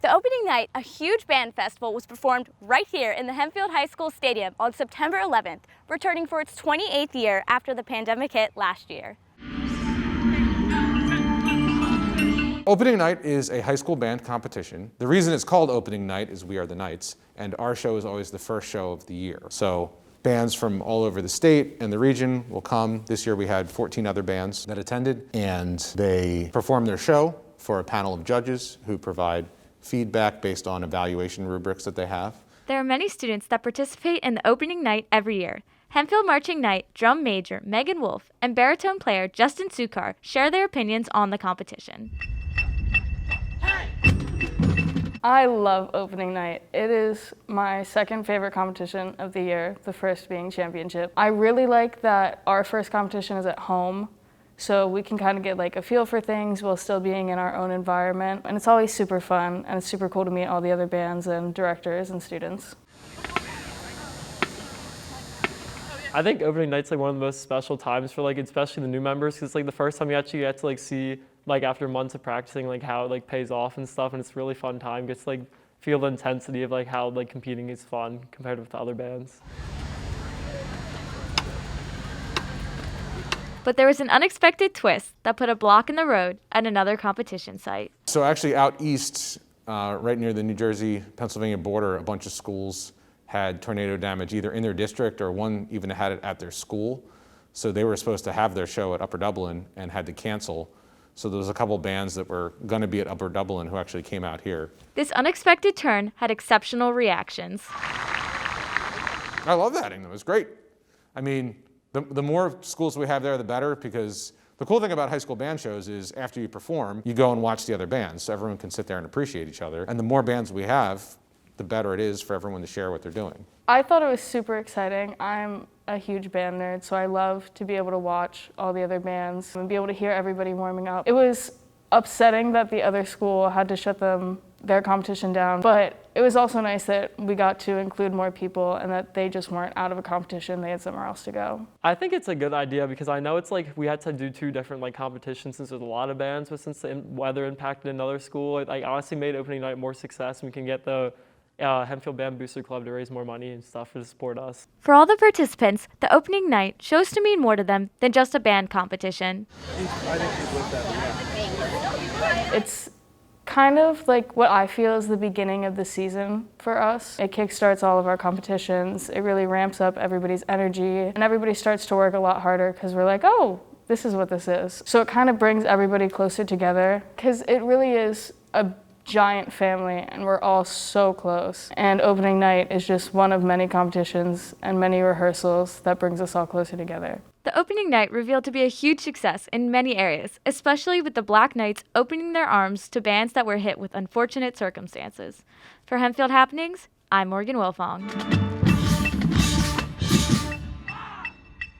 The opening night, a huge band festival, was performed right here in the Hempfield High School Stadium on September 11th, returning for its 28th year after the pandemic hit last year. Opening night is a high school band competition. The reason it's called opening night is we are the Knights, and our show is always the first show of the year. So bands from all over the state and the region will come. This year we had 14 other bands that attended, and they perform their show for a panel of judges who provide feedback based on evaluation rubrics that they have. There are many students that participate in the opening night every year. Hempfield Marching Knight drum major Megan Wolf and baritone player Justin Sukar share their opinions on the competition. I love opening night. It is my second favorite competition of the year, the first being championship. I really like that our first competition is at home, so we can kind of get like a feel for things while still being in our own environment. And it's always super fun, and it's super cool to meet all the other bands and directors and students. I think opening night's like one of the most special times for especially the new members, because it's like the first time you actually get to see after months of practicing how it pays off and stuff, and it's a really fun time. Gets to feel the intensity of how competing is fun compared with the other bands. But there was an unexpected twist that put a block in the road at another competition site. So actually out east, right near the New Jersey-Pennsylvania border, a bunch of schools had tornado damage either in their district or one even had it at their school. So they were supposed to have their show at Upper Dublin and had to cancel. So there was a couple bands that were going to be at Upper Dublin who actually came out here. This unexpected turn had exceptional reactions. I love adding them. It was great. I mean, the more schools we have there, the better, because the cool thing about high school band shows is after you perform, you go and watch the other bands, so everyone can sit there and appreciate each other. And the more bands we have, the better it is for everyone to share what they're doing. I thought it was super exciting. I'm a huge band nerd, so I love to be able to watch all the other bands and be able to hear everybody warming up. It was upsetting that the other school had to shut their competition down, but it was also nice that we got to include more people and that they just weren't out of a competition, they had somewhere else to go. I think it's a good idea because I know it's we had to do two different competitions since there's a lot of bands, but since the weather impacted another school, it honestly made opening night more success, and we can get the Hempfield Band Booster Club to raise more money and stuff to support us. For all the participants, the opening night chose to mean more to them than just a band competition. It's kind of what I feel is the beginning of the season for us. It kickstarts all of our competitions. It really ramps up everybody's energy, and everybody starts to work a lot harder because we're like, oh, this is what this is. So it kind of brings everybody closer together because it really is a giant family and we're all so close. And opening night is just one of many competitions and many rehearsals that brings us all closer together. The opening night revealed to be a huge success in many areas, especially with the Black Knights opening their arms to bands that were hit with unfortunate circumstances. For Hempfield Happenings, I'm Morgan Wilfong.